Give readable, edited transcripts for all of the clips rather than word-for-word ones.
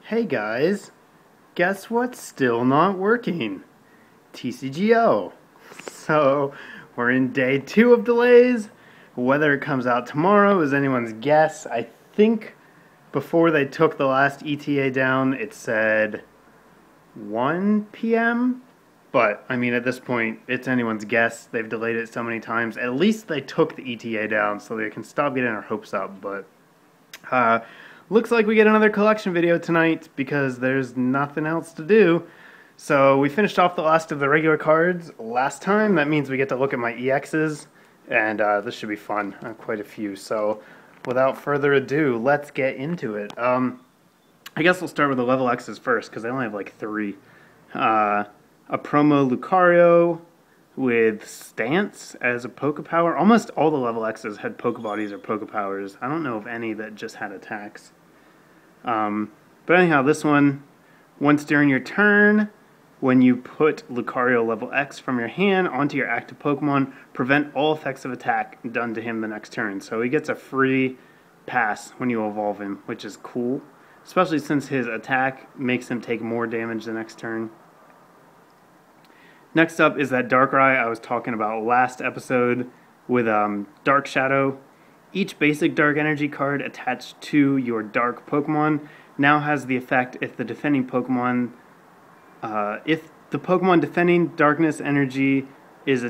Hey guys, guess what's still not working? TCGO. So, we're in day 2 of delays. Whether it comes out tomorrow is anyone's guess. I think before they took the last ETA down, it said 1 p.m. But, I mean, at this point, it's anyone's guess. They've delayed it so many times. At least they took the ETA down so they can stop getting our hopes up. But, looks like we get another collection video tonight because there's nothing else to do. So we finished off the last of the regular cards last time. That means we get to look at my EXs, and this should be fun. Quite a few. So without further ado, let's get into it. I guess we'll start with the level X's first because I only have like 3. A promo Lucario with Stance as a Pokepower. Almost all the level X's had Pokebodies or Pokepowers. I don't know of any that just had attacks. But anyhow, this one, once during your turn, when you put Lucario level X from your hand onto your active Pokemon, prevent all effects of attack done to him the next turn. So he gets a free pass when you evolve him, which is cool, especially since his attack makes him take more damage the next turn. Next up is that Darkrai I was talking about last episode with Dark Shadow. Each basic Dark Energy card attached to your Dark Pokemon now has the effect if the defending Pokemon, if the Pokemon defending Darkness Energy is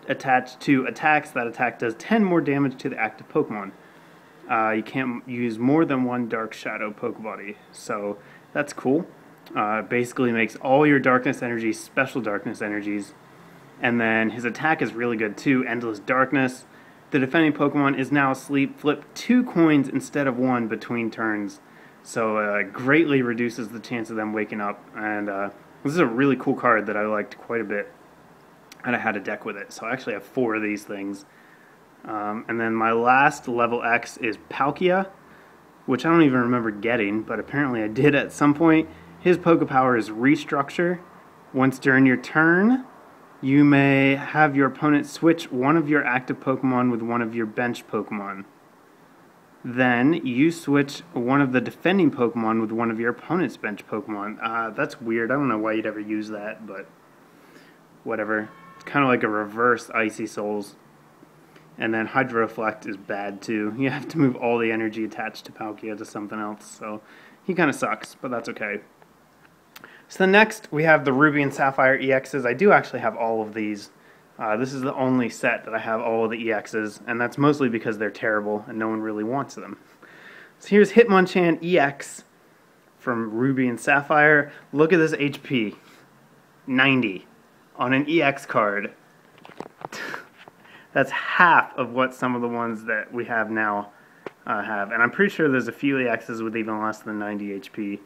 attached to attacks, that attack does 10 more damage to the active Pokemon. You can't use more than one Dark Shadow Pokebody, so that's cool. Basically makes all your Darkness Energies special Darkness Energies, and then his attack is really good too, Endless Darkness. The defending Pokemon is now asleep. Flip 2 coins instead of 1 between turns. So greatly reduces the chance of them waking up. And this is a really cool card that I liked quite a bit. And I had a deck with it. So I actually have 4 of these things. And then my last level X is Palkia, which I don't even remember getting, but apparently I did at some point. His Pokepower is Restructure. Once during your turn, you may have your opponent switch one of your active Pokemon with one of your bench Pokemon. Then you switch one of the defending Pokemon with one of your opponent's bench Pokemon. That's weird. I don't know why you'd ever use that, but whatever. It's kind of like a reverse Icy Souls. And then Hydroflect is bad too. You have to move all the energy attached to Palkia to something else, so he kind of sucks, but that's okay. So next, we have the Ruby and Sapphire EXs. I do actually have all of these. This is the only set that I have all of the EXs, and that's mostly because they're terrible and no one really wants them. So here's Hitmonchan EX from Ruby and Sapphire. Look at this HP. 90 on an EX card. That's half of what some of the ones that we have now have. And I'm pretty sure there's a few EXs with even less than 90 HP.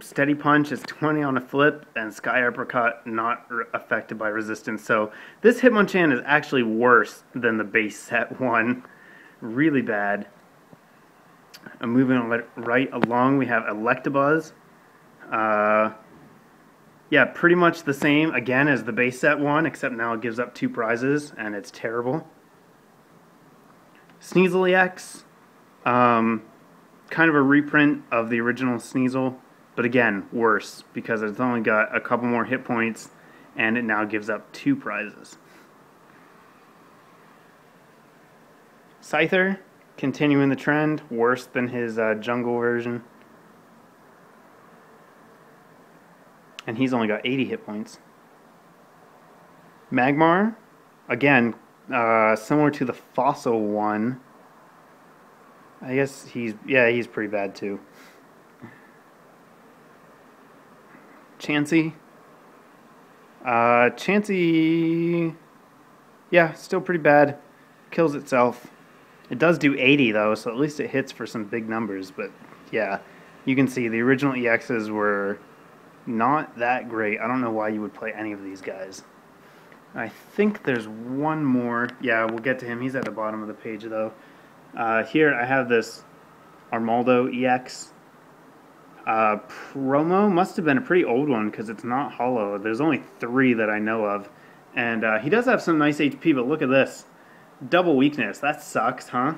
Steady Punch is 20 on a flip, and Sky Uppercut not affected by resistance. So this Hitmonchan is actually worse than the base set one. Really bad. Moving right along, we have Electabuzz. Yeah, pretty much the same, again, as the base set one, except now it gives up 2 prizes, and it's terrible. Sneasel EX. Kind of a reprint of the original Sneasel. But again, worse, because it's only got a couple more hit points, and it now gives up 2 prizes. Scyther, continuing the trend, worse than his jungle version. And he's only got 80 hit points. Magmar, again, similar to the Fossil one. I guess he's pretty bad too. Chansey. Chansey, yeah, still pretty bad. Kills itself. It does do 80 though, so at least it hits for some big numbers. But yeah, you can see the original EXs were not that great. I don't know why you would play any of these guys. I think there's one more. Yeah, we'll get to him. He's at the bottom of the page though. Here I have this Armaldo EX. Promo must have been a pretty old one because it's not hollow. There's only 3 that I know of. And he does have some nice HP, but look at this. Double weakness. That sucks, huh?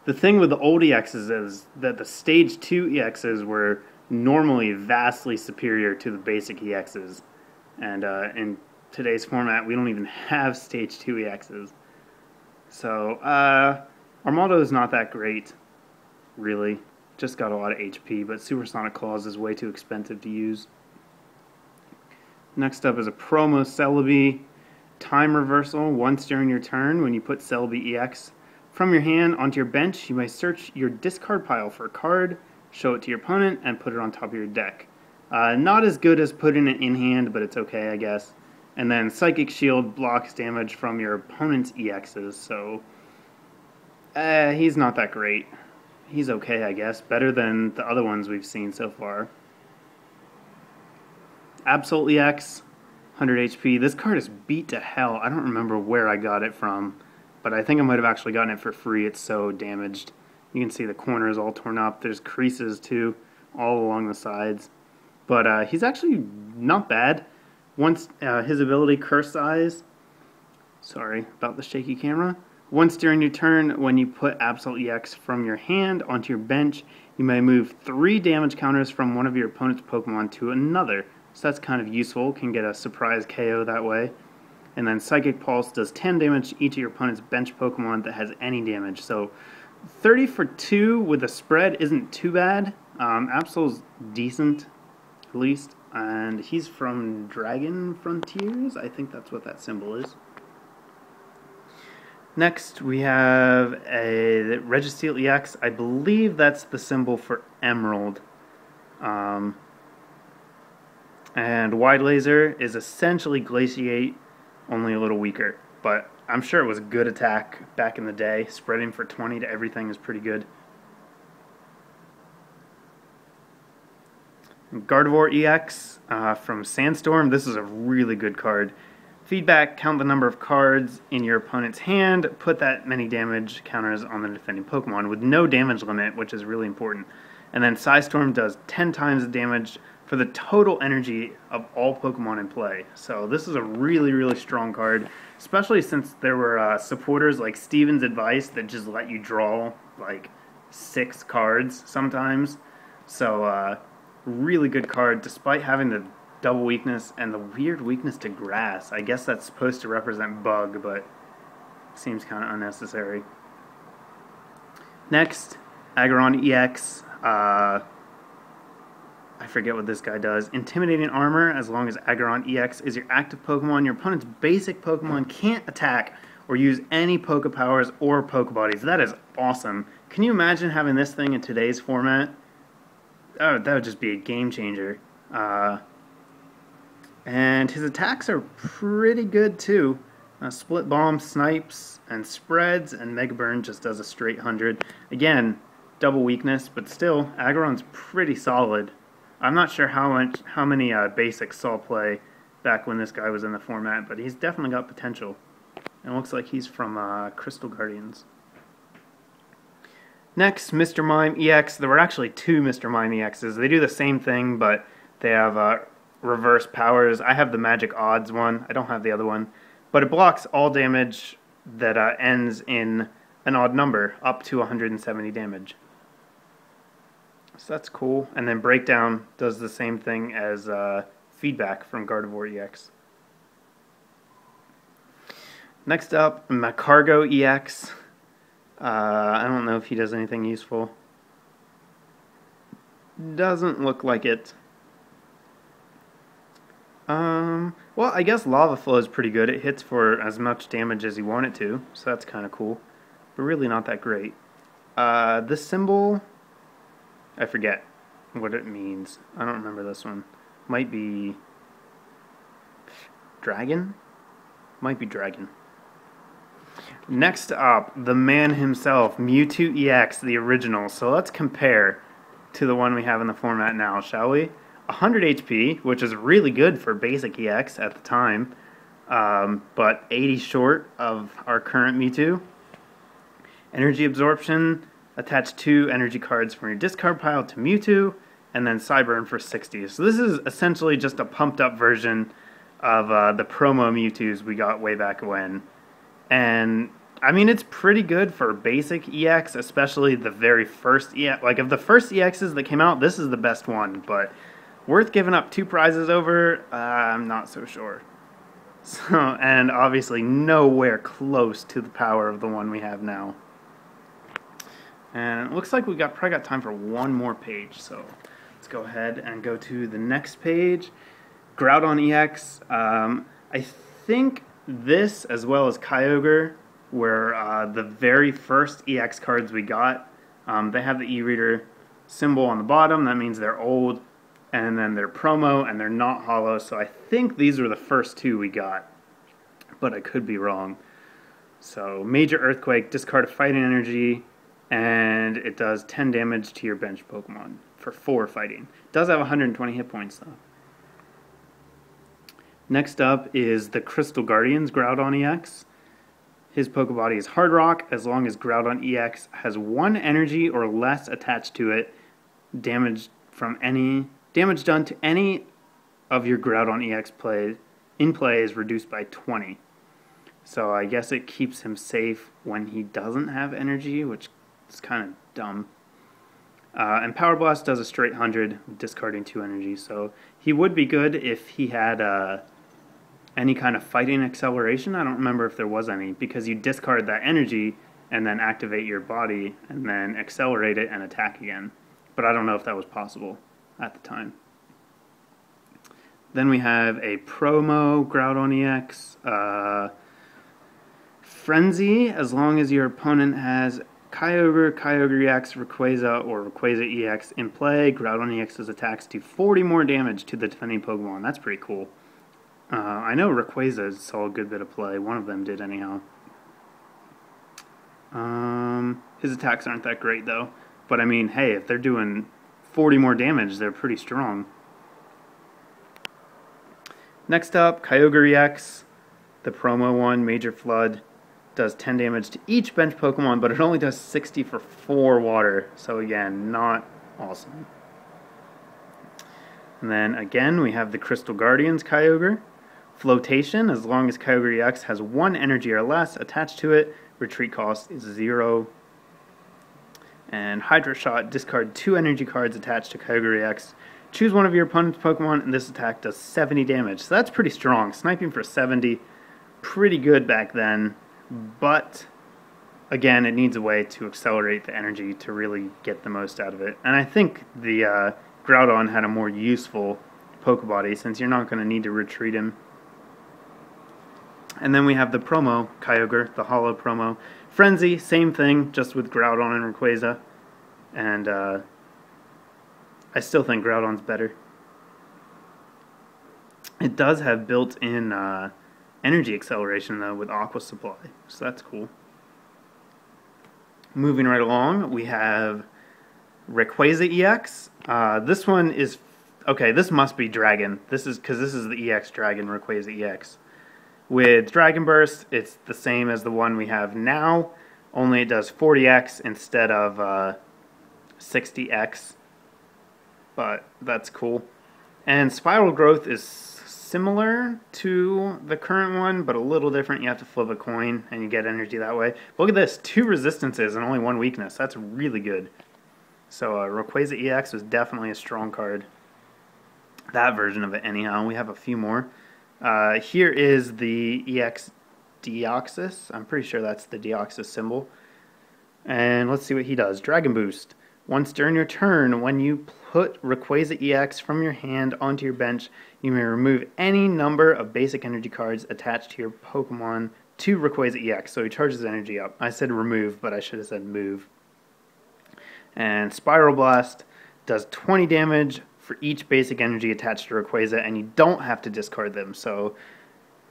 The thing with the old EXs is that the Stage 2 EXs were normally vastly superior to the basic EXs. And in today's format, we don't even have Stage 2 EXs. So, Armado is not that great, really. Just got a lot of HP, but Supersonic Claws is way too expensive to use. Next up is a promo Celebi. Time reversal. Once during your turn, when you put Celebi EX from your hand onto your bench, you may search your discard pile for a card, show it to your opponent, and put it on top of your deck. Not as good as putting it in hand, but it's okay, I guess. And then Psychic Shield blocks damage from your opponent's EXs, so he's not that great. He's okay, I guess. Better than the other ones we've seen so far. Absol EX, 100 HP. This card is beat to hell. I don't remember where I got it from, but I think I might have actually gotten it for free. It's so damaged. You can see the corners all torn up. There's creases, too, all along the sides. But he's actually not bad. Once his ability, Curse Eyes, sorry about the shaky camera. Once during your turn, when you put Absol EX from your hand onto your bench, you may move 3 damage counters from one of your opponent's Pokemon to another. So that's kind of useful, can get a surprise KO that way. And then Psychic Pulse does 10 damage to each of your opponent's bench Pokemon that has any damage. So 30 for 2 with a spread isn't too bad. Absol's decent, at least. And he's from Dragon Frontiers. I think that's what that symbol is. Next, we have a Registeel EX. I believe that's the symbol for Emerald. And Wide Laser is essentially Glaciate, only a little weaker. But I'm sure it was a good attack back in the day. Spreading for 20 to everything is pretty good. Gardevoir EX from Sandstorm. This is a really good card. Feedback, count the number of cards in your opponent's hand, put that many damage counters on the defending Pokemon with no damage limit, which is really important. And then Psystorm does 10 times the damage for the total energy of all Pokemon in play. So this is a really, really strong card, especially since there were supporters like Steven's Advice that just let you draw like 6 cards sometimes. So really good card, despite having the double weakness and the weird weakness to grass. I guess that's supposed to represent bug, but seems kind of unnecessary. Next, Aggron EX. I forget what this guy does. Intimidating Armor, as long as Aggron EX is your active Pokemon, your opponent's basic Pokemon can't attack or use any Poke Powers or Poke Bodies. That is awesome. Can you imagine having this thing in today's format? Oh, that would just be a game changer. And his attacks are pretty good too. Split Bomb, Snipes, and Spreads, and Mega Burn just does a straight 100. Again, double weakness, but still, Aggron's pretty solid. I'm not sure how many basics saw play back when this guy was in the format, but he's definitely got potential. And it looks like he's from Crystal Guardians. Next, Mr. Mime EX. There were actually 2 Mr. Mime EXs. They do the same thing, but they have reverse powers. I have the Magic Odds one. I don't have the other one. But it blocks all damage that ends in an odd number, up to 170 damage. So that's cool. And then Breakdown does the same thing as Feedback from Gardevoir EX. Next up, Macargo EX. I don't know if he does anything useful. Doesn't look like it. Well, I guess Lava Flow is pretty good. It hits for as much damage as you want it to, so that's kind of cool. But really not that great. This symbol, I forget what it means. I don't remember this one. Might be Dragon? Might be Dragon. Next up, the man himself, Mewtwo EX, the original. So let's compare to the one we have in the format now, shall we? 100 HP, which is really good for basic EX at the time, but 80 short of our current Mewtwo. Energy Absorption, attach 2 energy cards from your discard pile to Mewtwo, and then Cyburn for 60. So this is essentially just a pumped up version of the promo Mewtwo's we got way back when. And I mean, it's pretty good for basic EX, especially the very first EX. Like, of the first EXs that came out, this is the best one, but worth giving up 2 prizes over? I'm not so sure. So, and obviously nowhere close to the power of the one we have now. And it looks like we probably got time for one more page, so let's go ahead and go to the next page. Groudon EX. I think this, as well as Kyogre, were the very first EX cards we got. They have the e-reader symbol on the bottom. That means they're old, and then they're promo, and they're not hollow. So I think these were the first 2 we got, but I could be wrong. So Major Earthquake, discard a fighting energy, and it does 10 damage to your bench Pokemon for 4 fighting. It does have 120 hit points though. Next up is the Crystal Guardians Groudon EX. His Pokebody is Hard Rock. As long as Groudon EX has 1 energy or less attached to it, damage done to any of your Groudon EX in play is reduced by 20. So I guess it keeps him safe when he doesn't have energy, which is kind of dumb. And Power Blast does a straight 100, discarding 2 energy. So he would be good if he had any kind of fighting acceleration. I don't remember if there was any, because you discard that energy and then activate your body and then accelerate it and attack again. But I don't know if that was possible at the time. Then we have a promo Groudon EX. Frenzy, as long as your opponent has Kyogre, Kyogre EX, Rayquaza, or Rayquaza EX in play, Groudon EX's attacks do 40 more damage to the defending Pokemon. That's pretty cool. I know Rayquaza saw a good bit of play. One of them did anyhow. His attacks aren't that great though. But I mean, hey, if they're doing 40 more damage, they're pretty strong. Next up, Kyogre EX, the promo one, Major Flood, does 10 damage to each bench Pokemon, but it only does 60 for 4 water. So again, not awesome. And then again, we have the Crystal Guardians Kyogre. Flotation, as long as Kyogre EX has 1 energy or less attached to it, retreat cost is 0. And Hydro Shot, discard 2 energy cards attached to Kyogre EX. Choose one of your opponent's Pokemon, and this attack does 70 damage. So that's pretty strong. Sniping for 70, pretty good back then. But, again, it needs a way to accelerate the energy to really get the most out of it. And I think the Groudon had a more useful Pokebody, since you're not going to need to retreat him. And then we have the promo Kyogre, the Hollow promo. Frenzy, same thing, just with Groudon and Rayquaza. And I still think Groudon's better. It does have built-in energy acceleration, though, with Aqua Supply. So that's cool. Moving right along, we have Rayquaza EX. This one is... Okay, this must be Dragon. This is because this is the EX Dragon, Rayquaza EX. With Dragon Burst, it's the same as the one we have now, only it does 40x instead of 60x. But that's cool. And Spiral Growth is similar to the current one, but a little different. You have to flip a coin and you get energy that way. But look at this, 2 resistances and only 1 weakness. That's really good. So Rayquaza EX was definitely a strong card. That version of it anyhow. We have a few more. Here is the EX Deoxys. I'm pretty sure that's the Deoxys symbol. And let's see what he does. Dragon Boost. Once during your turn, when you put Rayquaza EX from your hand onto your bench, you may remove any number of basic energy cards attached to your Pokemon to Rayquaza EX. So he charges energy up. I said remove, but I should have said move. And Spiral Blast does 20 damage for each basic energy attached to Rayquaza, and you don't have to discard them. So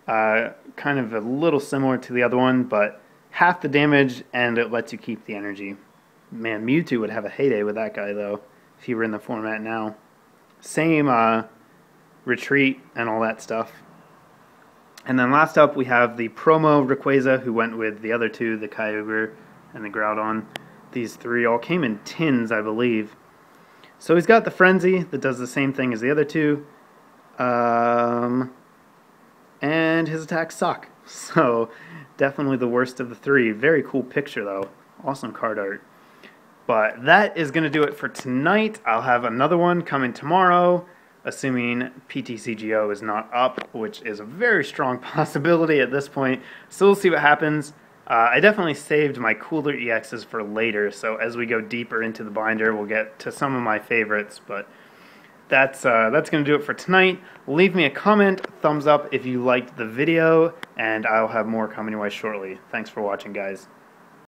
kind of a little similar to the other one, but half the damage, and it lets you keep the energy. Man, Mewtwo would have a heyday with that guy, though, if he were in the format now. Same retreat and all that stuff. And then last up, we have the promo Rayquaza, who went with the other 2, the Kyogre and the Groudon. These 3 all came in tins, I believe. So he's got the Frenzy that does the same thing as the other 2. And his attacks suck. So definitely the worst of the three. Very cool picture though. Awesome card art. But that is going to do it for tonight. I'll have another one coming tomorrow, assuming PTCGO is not up, which is a very strong possibility at this point. So we'll see what happens. I definitely saved my cooler EXs for later, so as we go deeper into the binder, we'll get to some of my favorites. But that's going to do it for tonight. Leave me a comment, thumbs up if you liked the video, and I'll have more coming your way shortly. Thanks for watching, guys.